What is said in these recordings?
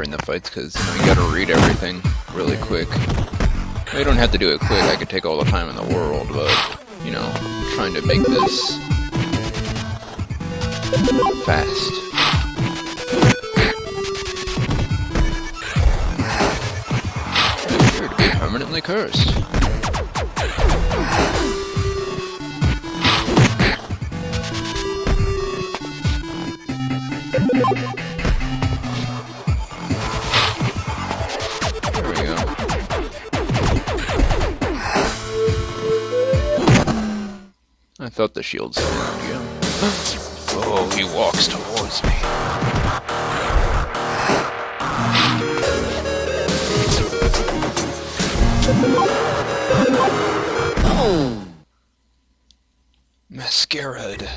during the fights, because you gotta read everything really quick. You don't have to do it quick, I could take all the time in the world, but, you know, trying to make this fast. You appear to be permanently cursed. There we go. I thought the shield surrounded you. Oh, he walks towards me. Masquerade.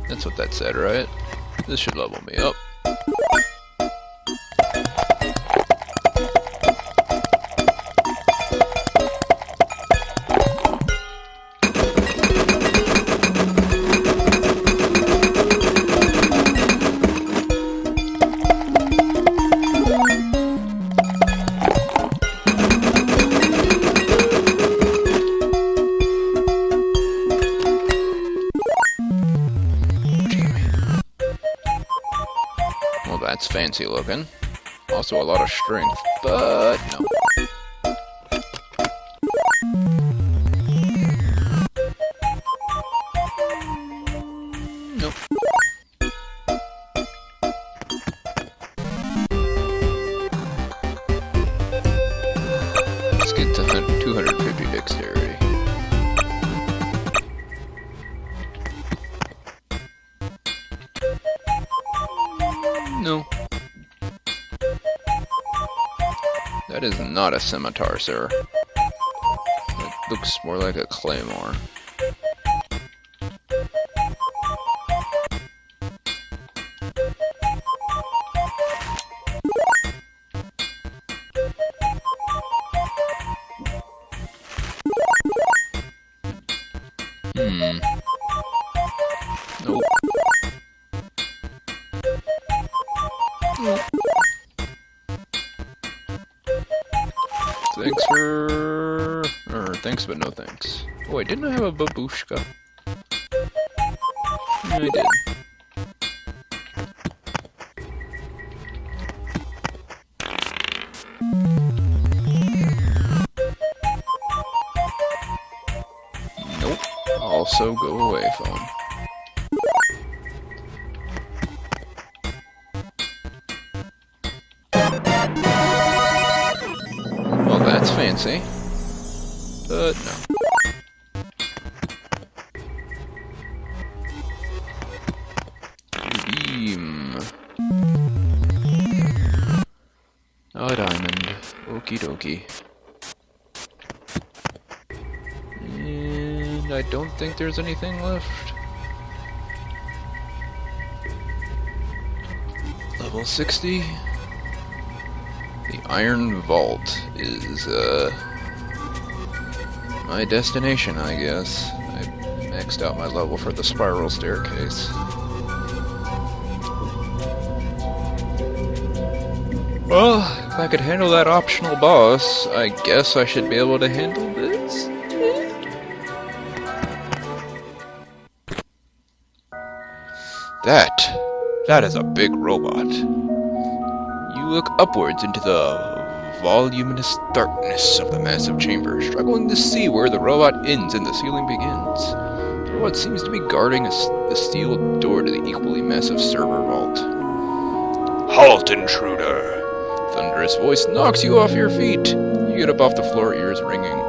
That's what that said, right? This should level me up. That's fancy looking. Also a lot of strength, but no. Nope. Let's get to 250 dexterity. No. That is not a scimitar, sir. It looks more like a claymore. Nope. Thanks for... thanks but no thanks. Oh wait, didn't I have a babushka? I did. Nope. Also go away, phone. That's fancy, but no. Beam. A diamond. Okie dokie. And I don't think there's anything left. Level 60. The Iron Vault is, my destination, I guess. I maxed out my level for the spiral staircase. Well, if I could handle that optional boss, I guess I should be able to handle this. That is a big robot. You look upwards into the voluminous darkness of the massive chamber, struggling to see where the robot ends and the ceiling begins. The robot seems to be guarding the steel door to the equally massive server vault. Halt, intruder! Thunderous voice knocks you off your feet. You get up off the floor, ears ringing.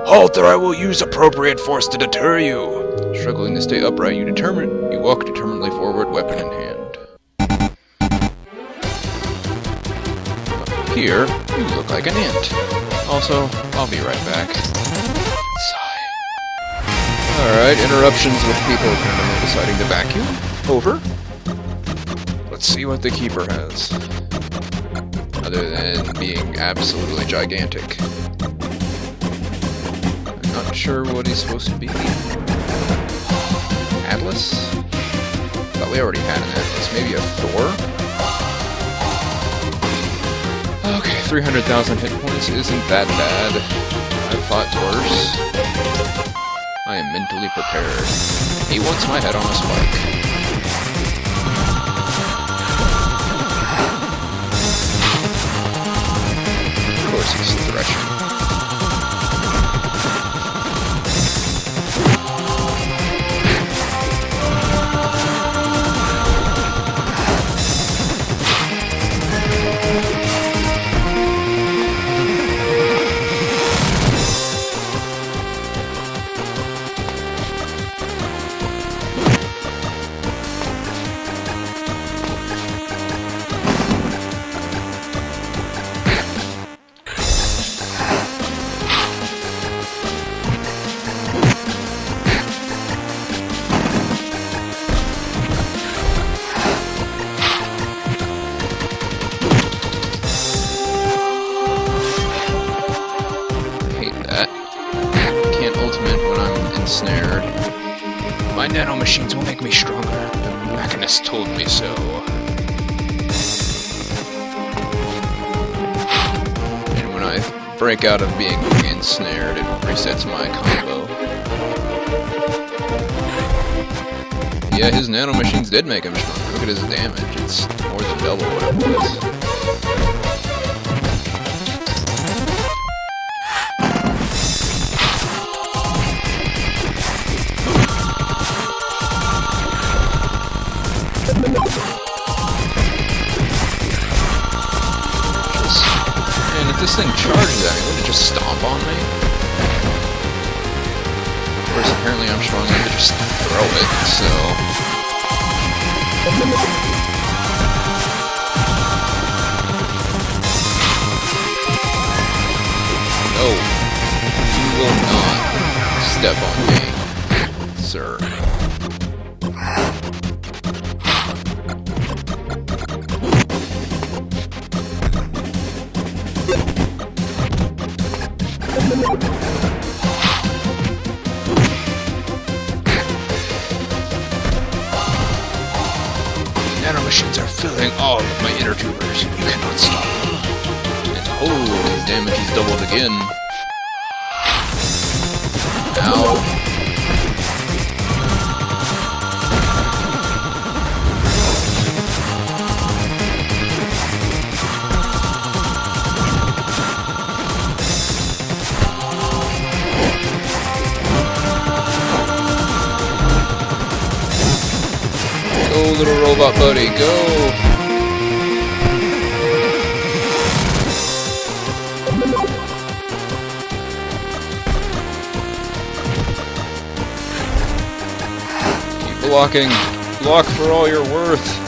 Halt, or I will use appropriate force to deter you! Struggling to stay upright, you walk determinedly forward, weapon in hand. Here, you look like an ant. Also, I'll be right back. Sigh. Alright, interruptions with people randomly deciding to vacuum. Over. Let's see what the Keeper has. Other than being absolutely gigantic. I'm not sure what he's supposed to be. Atlas? Thought we already had an Atlas. Maybe a Thor? 300,000 hit points isn't that bad. I thought worse. I am mentally prepared. He wants my head on a spike. Of course he's threshing. Ensnared. My nanomachines will make me stronger. The Machinist told me so. And when I break out of being ensnared, it resets my combo. Yeah, his nanomachines did make him stronger. Look at his damage. It's more than double what it was. And if this thing charges at me, would it just stomp on me? Of course, apparently I'm strong enough to just throw it, so... No, you will not step on me, sir. Nanomachines are filling all of my inner tubers. You cannot stop them. And oh, his damage is doubled again. Ow. Go, little robot buddy, go! Keep blocking. Block for all you're worth.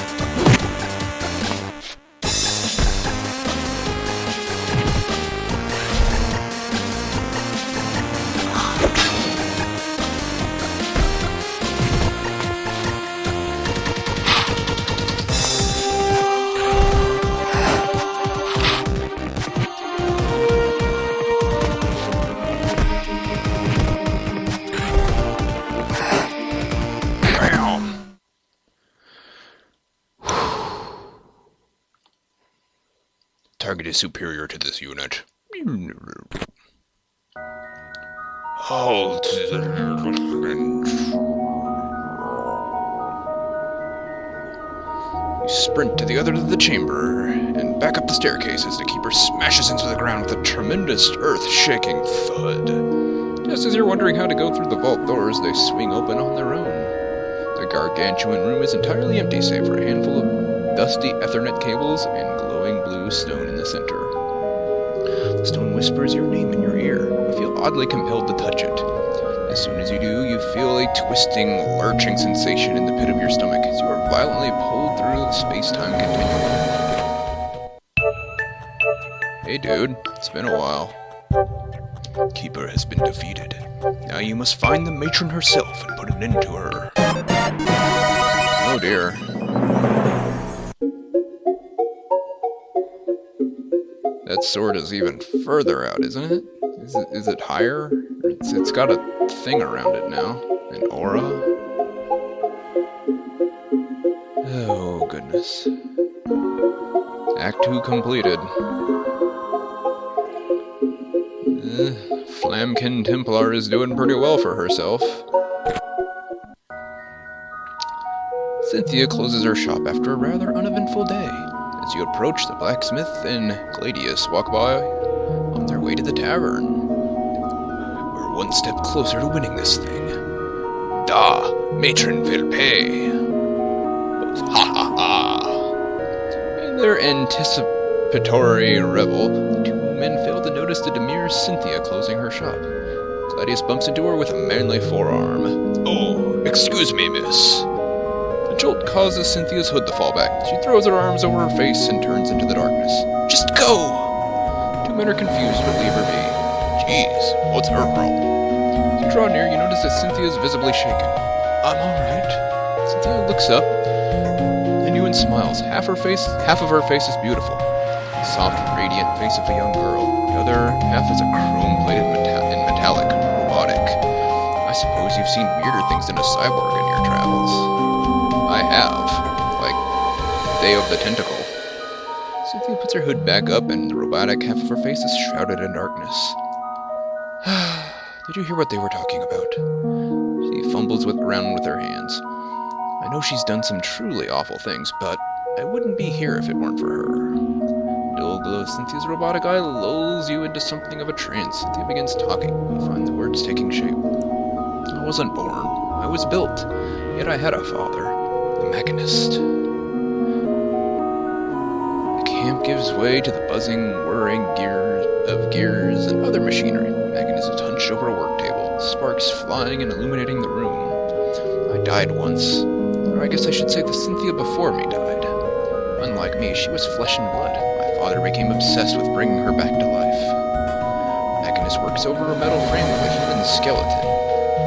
Target is superior to this unit. Halt! You sprint to the other end of the chamber and back up the staircase as the keeper smashes into the ground with a tremendous earth-shaking thud. Just as you're wondering how to go through the vault doors, they swing open on their own. The gargantuan room is entirely empty save for a handful of dusty Ethernet cables and glowing blue stone in the center. The stone whispers your name in your ear. You feel oddly compelled to touch it. As soon as you do, you feel a twisting, lurching sensation in the pit of your stomach as you are violently pulled through the space-time continuum. Hey dude, it's been a while. Keeper has been defeated. Now you must find the matron herself and put an end to her. Oh dear. That sword is even further out, isn't it? Is it higher? It's got a thing around it now. An aura? Oh, goodness. Act 2 completed. Flamkin Templar is doing pretty well for herself. Cynthia closes her shop after a rather uneventful day. As you approach, the blacksmith and Gladius walk by on their way to the tavern. We're one step closer to winning this thing. Da, Matron will pay. Both ha ha ha. In their anticipatory revel, the two men fail to notice the demure Cynthia closing her shop. Gladius bumps into her with a manly forearm. Oh, excuse me, miss. The jolt causes Cynthia's hood to fall back. She throws her arms over her face and turns into the darkness. Just go! Two men are confused but leave her be. Jeez, what's her problem? As you draw near, you notice that Cynthia is visibly shaken. I'm alright. Cynthia looks up, and smiles. Half of her face is beautiful. The soft, radiant face of a young girl. The other half is a chrome-plated and metallic, robotic. I suppose you've seen weirder things than a cyborg in your travels. I have. Like, Day of the Tentacle. Cynthia puts her hood back up, and the robotic half of her face is shrouded in darkness. Did you hear what they were talking about? She fumbles around with her hands. I know she's done some truly awful things, but I wouldn't be here if it weren't for her. Dull glow of Cynthia's robotic eye lulls you into something of a trance. Cynthia begins talking. You find the words taking shape. I wasn't born. I was built. Yet I had a father. The Machinist. The camp gives way to the buzzing, whirring gears and other machinery. The Machinist is hunched over a work table, sparks flying and illuminating the room. I died once. Or I guess I should say the Cynthia before me died. Unlike me, she was flesh and blood. My father became obsessed with bringing her back to life. Machinist works over a metal frame of a human skeleton,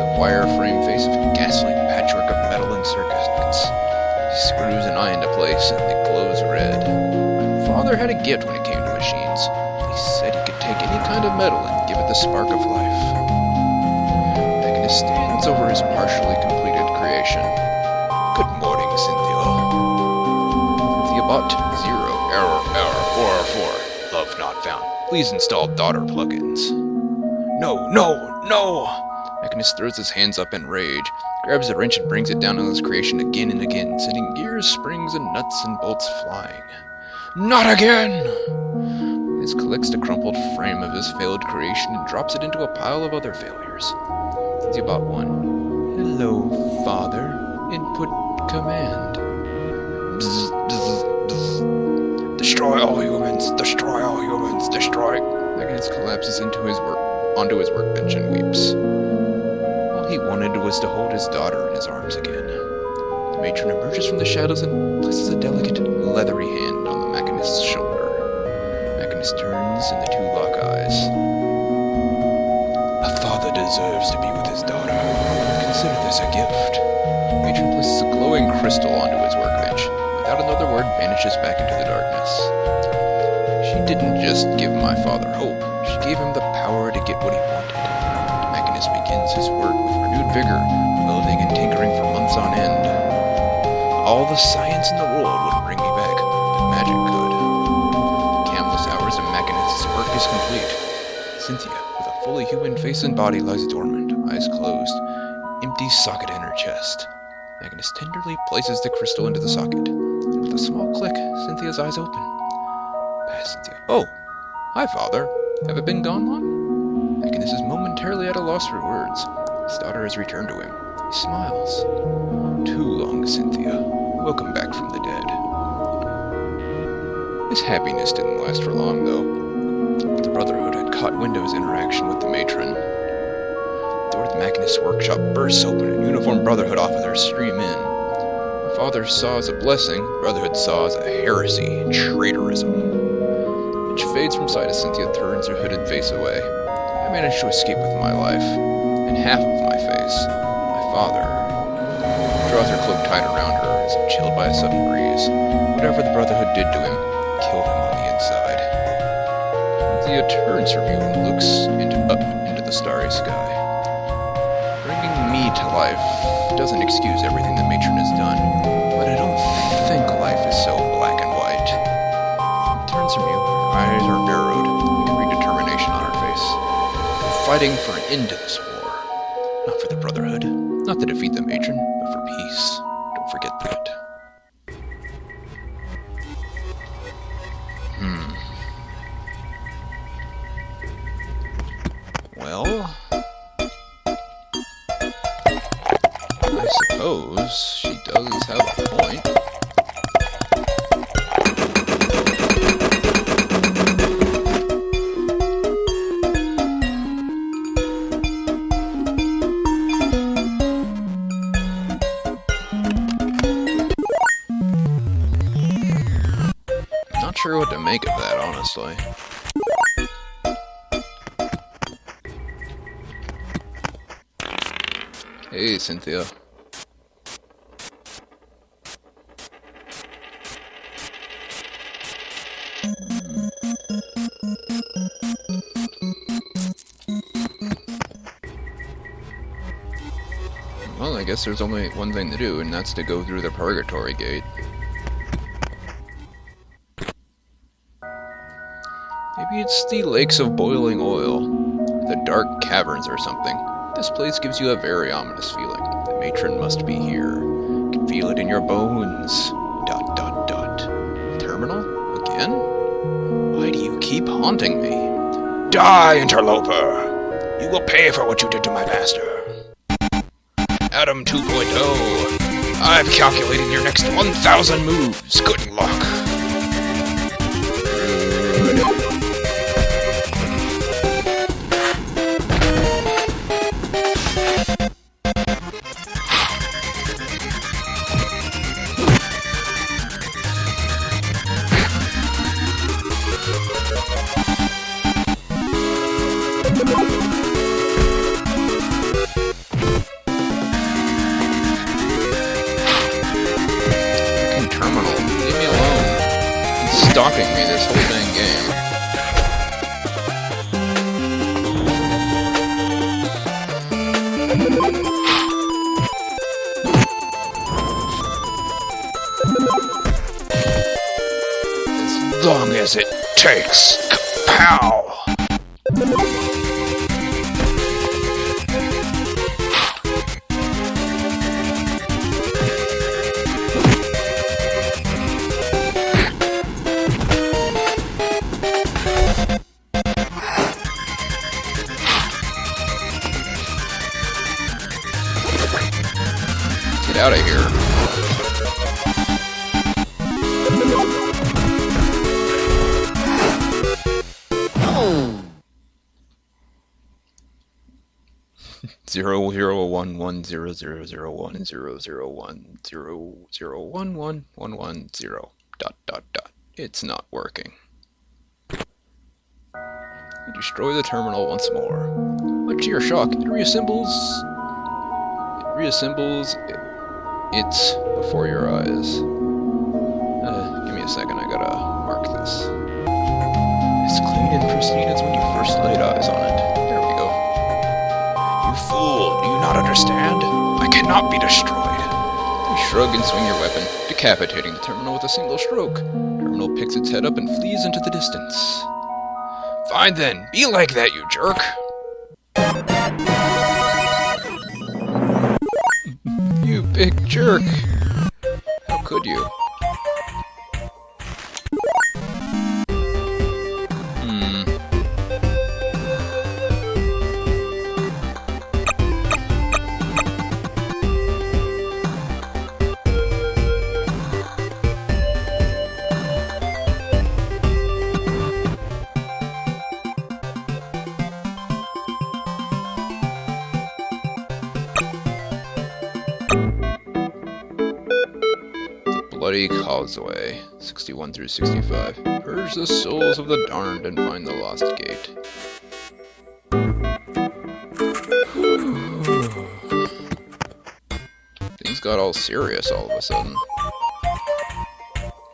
the wire frame face of a ghastly patchwork of metal and circuits. He screws an eye into place and it glows red. My father had a gift when it came to machines. He said he could take any kind of metal and give it the spark of life. Machinist stands over his partially completed creation. Good morning, Cynthia. Cynthia bot 0 error 404. Love not found. Please install daughter plugins. No! Machinist throws his hands up in rage, grabs a wrench and brings it down on his creation again and again, sending gears, springs, and nuts and bolts flying. Not again! He collects the crumpled frame of his failed creation and drops it into a pile of other failures. Cynthia bot 1. Hello, father. Input command. Bzz, bzz, bzz. Destroy all humans! Destroy all humans! Destroy! Machinist collapses onto his workbench and weeps. All he wanted was to hold his daughter in his arms again. The matron emerges from the shadows and places a delicate, leathery hand on the Machinist's shoulder. Machinist turns and the two lock eyes. A father deserves to be with his daughter. Consider this a gift. Matron places a glowing crystal onto his workbench. Without another word, vanishes back into the darkness. She didn't just give my father hope. She gave him the power to get what he wanted. The Machinist begins his work with renewed vigor, welding and tinkering for months on end. All the science in the world wouldn't bring me back, but magic could. The countless hours of Machinist's work is complete. Cynthia, with a fully human face and body, lies dormant, eyes closed, empty socket in her chest. Machinist tenderly places the crystal into the socket, and with a small click, Cynthia's eyes open. Past Cynthia. Oh! Hi, father. Have I been gone long? Machinist is momentarily at a loss for words. His daughter has returned to him. He smiles. Too long, Cynthia. Welcome back from the dead. His happiness didn't last for long, though. The Brotherhood had caught wind of his interaction with the matron. The door to the Machinist's workshop bursts open, and uniformed Brotherhood officers stream in. My father saw as a blessing, Brotherhood saw as a heresy, traitorism. Which fades from sight as Cynthia turns her hooded face away. I managed to escape with my life, and half of my face. My father draws her cloak tight around her as if chilled by a sudden breeze. Whatever the Brotherhood did to him, killed him on the inside. Cynthia turns from you and looks up into the starry sky. Bringing me to life doesn't excuse everything the matron has done, but I don't think life is so black and white. Turns from you. Her eyes are narrowed. You can read determination on her face. fighting for an end to this war. Not for the Brotherhood, not to defeat the Matron, but for peace. Don't forget that. Well, I suppose she does have a point. Not sure what to make of that, honestly. Hey, Cynthia. Well, I guess there's only one thing to do, and that's to go through the Purgatory Gate. Maybe it's the lakes of boiling oil, the dark caverns or something. This place gives you a very ominous feeling. The Matron must be here. You can feel it in your bones. ... Terminal? Again? Why do you keep haunting me? Die, interloper! You will pay for what you did to my master. Adam 2.0. I've calculated your next 1,000 moves. Good luck. Terminal, leave me alone. He's stalking me this whole dang game. As long as it takes. Kapow! Get out of here. 001100010010011001110. ... It's not working. You destroy the terminal once more. Much to your shock, it reassembles it before your eyes. Give me a second, I gotta mark this. It's clean and pristine as when you first laid eyes on it. There we go. You fool! Do you not understand? I cannot be destroyed. You shrug and swing your weapon, decapitating the terminal with a single stroke. The terminal picks its head up and flees into the distance. Fine then, be like that, you jerk! You big jerk! How could you? Bloody Causeway, 61 through 65. Purge the souls of the darned and find the lost gate. Things got all serious all of a sudden.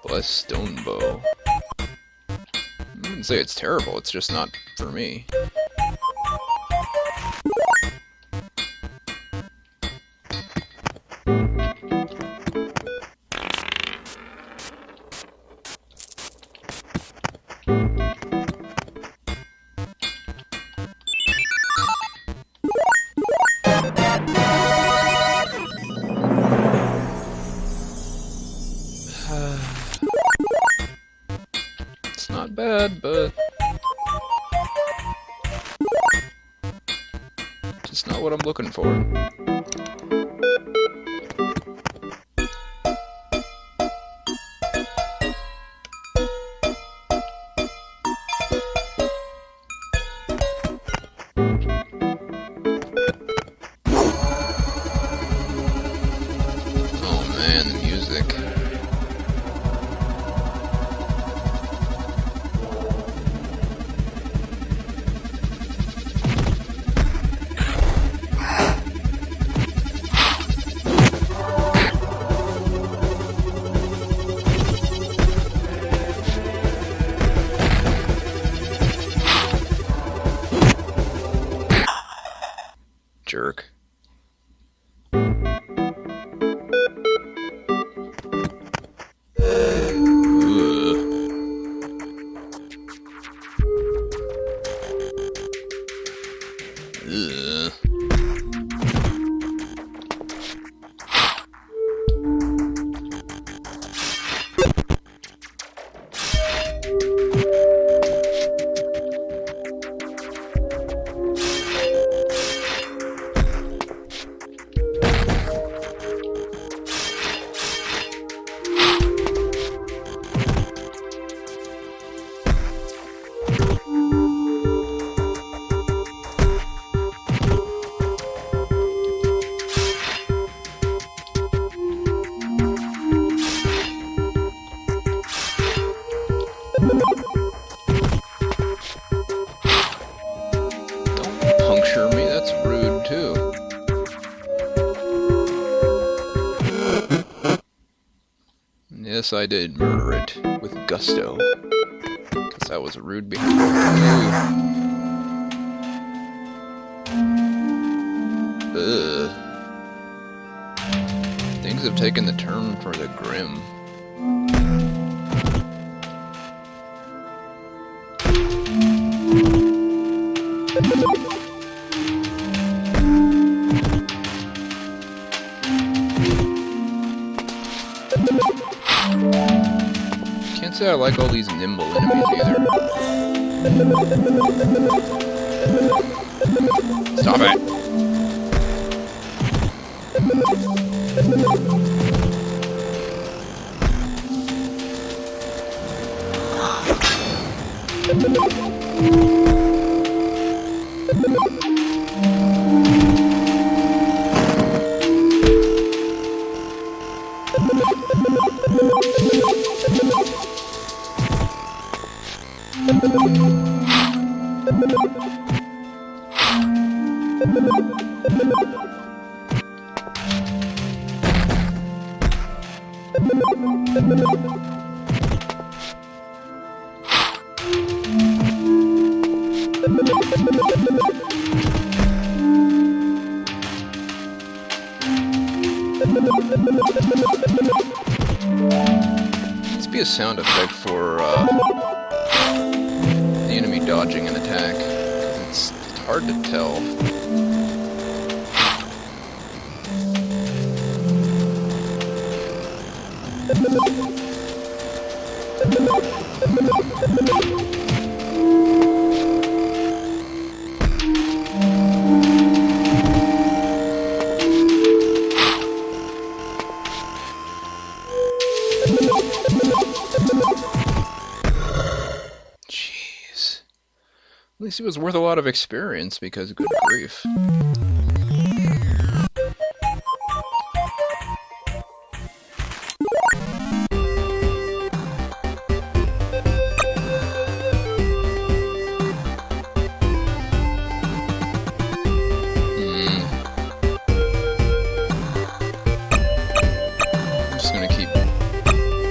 Bless Stonebow. I wouldn't say it's terrible, it's just not for me. what I'm looking for. Oh man, the music. Jerk. Ugh. Puncture me? That's rude too. Yes, I did murder it with gusto. Because that was a rude behavior. Ugh. Things have taken the turn for the grim. Can't say I like all these nimble enemies either. Stop it! This be a sound effect for the enemy dodging an attack, because it's hard to tell. Jeez. At least it was worth a lot of experience, because good grief. I'm just gonna keep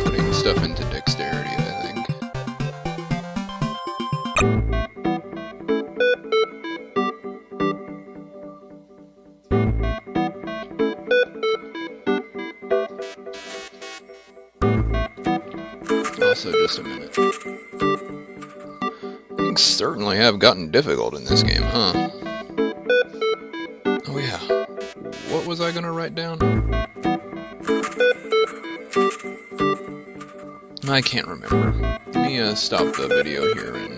putting stuff into dexterity, I think. Also, just a minute. Things certainly have gotten difficult in this game, huh? Oh yeah. What was I gonna write down? I can't remember. Let me stop the video here and